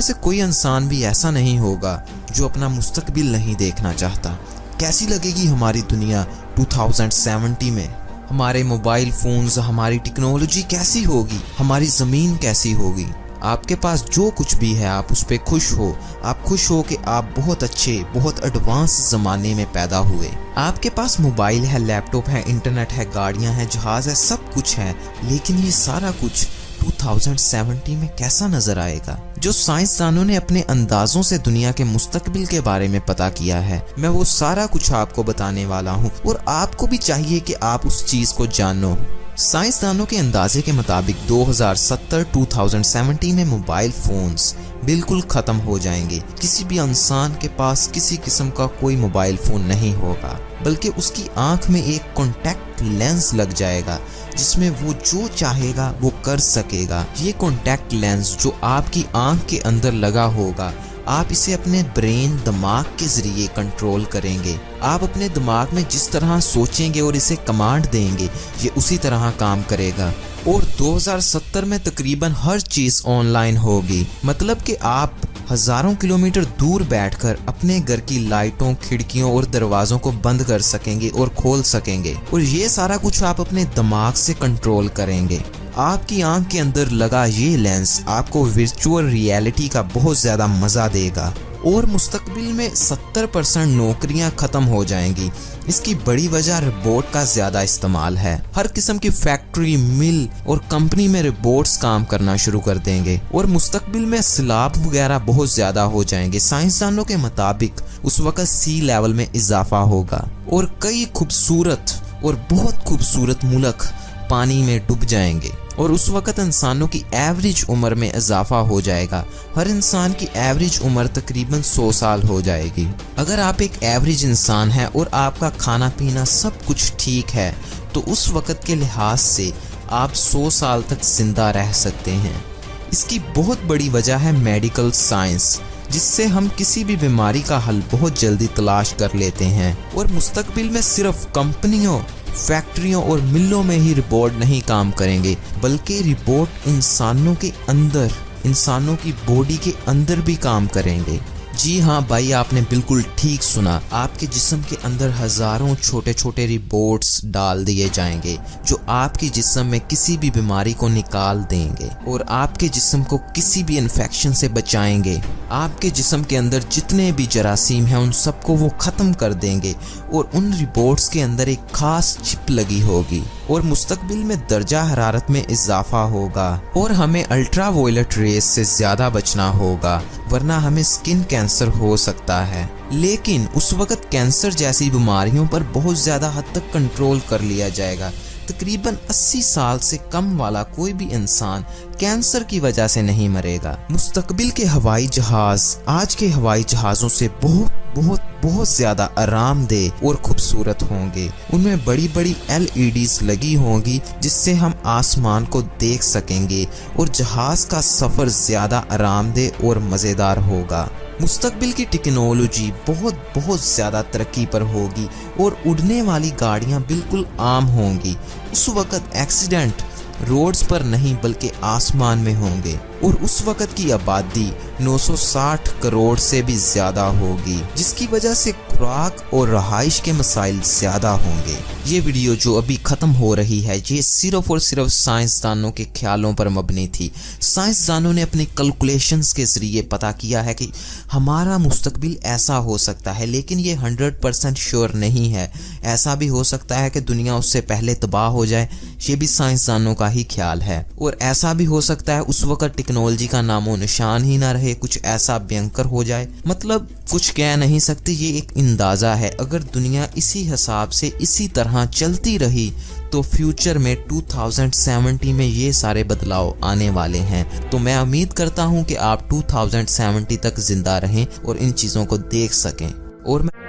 से कोई इंसान भी ऐसा नहीं होगा जो अपना मुस्तकबिल नहीं देखना चाहता। कैसी लगेगी हमारी दुनिया 2070 में? हमारे मोबाइल फोन्स, हमारी टेक्नोलॉजी कैसी होगी? हमारी ज़मीन कैसी होगी? आपके पास जो कुछ भी है आप उस पर खुश हो। आप खुश हो कि आप बहुत अच्छे, बहुत एडवांस ज़माने में पैदा हुए। आपके पास मोबाइल है, लैपटॉप है, इंटरनेट है, गाड़ियां हैं, जहाज है, सब कुछ है। लेकिन ये सारा कुछ 2070 में कैसा नजर आएगा? जो साइंसदानों ने अपने अंदाजों से दुनिया के मुस्तकबिल के बारे में पता किया है, मैं वो सारा कुछ आपको बताने वाला हूँ और आपको भी चाहिए कि आप उस चीज को जानो। साइंसदानों के अंदाजे के मुताबिक 2070 में मोबाइल फोन्स बिल्कुल खत्म हो जाएंगे। किसी भी इंसान के पास किसी किस्म का कोई मोबाइल फोन नहीं होगा, बल्कि उसकी आंख में एक कॉन्टैक्ट लेंस लग जाएगा जिसमें वो जो चाहेगा वो कर सकेगा। ये कॉन्टैक्ट लेंस जो आपकी आंख के अंदर लगा होगा, आप इसे अपने ब्रेन, दिमाग के जरिए कंट्रोल करेंगे। आप अपने दिमाग में जिस तरह सोचेंगे और इसे कमांड देंगे, ये उसी तरह काम करेगा। और 2070 में तकरीबन हर चीज ऑनलाइन होगी। मतलब कि आप हजारों किलोमीटर दूर बैठकर अपने घर की लाइटों, खिड़कियों और दरवाजों को बंद कर सकेंगे और खोल सकेंगे। और ये सारा कुछ आप अपने दिमाग से कंट्रोल करेंगे। आपकी आंख के अंदर लगा ये लेंस आपको वर्चुअल रियलिटी का बहुत ज्यादा मजा देगा। और मुस्तकबिल में 70% नौकरियां खत्म हो जाएंगी। इसकी बड़ी वजह रोबोट का ज्यादा इस्तेमाल है। हर किस्म की फैक्ट्री, मिल और कंपनी में रोबोट्स काम करना शुरू कर देंगे। और मुस्तकबिल में सैलाब वगैरह बहुत ज्यादा हो जाएंगे। साइंसदानों के मुताबिक उस वक्त सी लेवल में इजाफा होगा और कई खूबसूरत और बहुत खूबसूरत मुल्क पानी में डूब जाएंगे। और उस वक्त इंसानों की एवरेज उम्र में इजाफा हो जाएगा। हर इंसान की एवरेज उम्र तकरीबन 100 साल हो जाएगी। अगर आप एक एवरेज इंसान हैं और आपका खाना पीना सब कुछ ठीक है, तो उस वक्त के लिहाज से आप 100 साल तक जिंदा रह सकते हैं। इसकी बहुत बड़ी वजह है मेडिकल साइंस, जिससे हम किसी भी बीमारी का हल बहुत जल्दी तलाश कर लेते हैं। और मुस्तकबिल में सिर्फ कंपनियों, फैक्ट्रियों और मिलों में ही रोबोट नहीं काम करेंगे, बल्कि रोबोट इंसानों के अंदर, इंसानों की बॉडी के अंदर भी काम करेंगे। जी हाँ भाई, आपने बिल्कुल ठीक सुना। आपके जिस्म के अंदर हजारों छोटे छोटे रोबोट्स डाल दिए जाएंगे जो आपके जिस्म में किसी भी बीमारी को निकाल देंगे और आपके जिस्म को किसी भी इन्फेक्शन से बचाएंगे। आपके जिस्म के अंदर जितने भी जरासीम हैं उन सबको वो खत्म कर देंगे। और उन रोबोट्स के अंदर एक खास चिप लगी होगी। और मुस्तकबिल में दर्जा हरारत में इजाफा होगा और हमें अल्ट्रा वायलेट रेस से ज्यादा बचना होगा, वरना हमें स्किन कैंसर हो सकता है। लेकिन उस वक्त कैंसर जैसी बीमारियों पर बहुत ज्यादा हद तक कंट्रोल कर लिया जाएगा। तकरीबन 80 साल से कम वाला कोई भी इंसान कैंसर की वजह से नहीं मरेगा। मुस्तकबिल के हवाई जहाज आज के हवाई जहाजों से बहुत बहुत बहुत ज्यादा आरामदेह और खूबसूरत होंगे। उनमें बड़ी बड़ी LEDs लगी होंगी जिससे हम आसमान को देख सकेंगे और जहाज का सफर ज्यादा आरामदेह और मजेदार होगा। मुस्तकबिल की टेक्नोलॉजी बहुत बहुत ज्यादा तरक्की पर होगी और उड़ने वाली गाड़ियां बिल्कुल आम होंगी। उस वक्त एक्सीडेंट रोड्स पर नहीं बल्कि आसमान में होंगे। और उस वक्त की आबादी 960 करोड़ से भी ज्यादा होगी, जिसकी वजह से खुराक और रहाइश के मसाइल ज्यादा होंगे। ये वीडियो जो अभी खत्म हो रही है, ये सिर्फ और सिर्फ साइंसदानों के ख्यालों पर मबनी थी। साइंसदानों ने अपनी कैलकुलेशंस के जरिए पता किया है कि हमारा मुस्तकबिल ऐसा हो सकता है, लेकिन ये 100% श्योर नहीं है। ऐसा भी हो सकता है कि दुनिया उससे पहले तबाह हो जाए, ये भी साइंसदानों का ही ख्याल है। और ऐसा भी हो सकता है उस वक्त टेक्नोलॉजी का नामो निशान ही ना रहे, कुछ ऐसा भयंकर हो जाए। मतलब कुछ कह नहीं सकते, ये एक अंदाजा है। अगर दुनिया इसी हिसाब से इसी तरह चलती रही तो फ्यूचर में 2070 में ये सारे बदलाव आने वाले हैं। तो मैं उम्मीद करता हूँ कि आप 2070 तक जिंदा रहें और इन चीज़ों को देख सकें। और मैं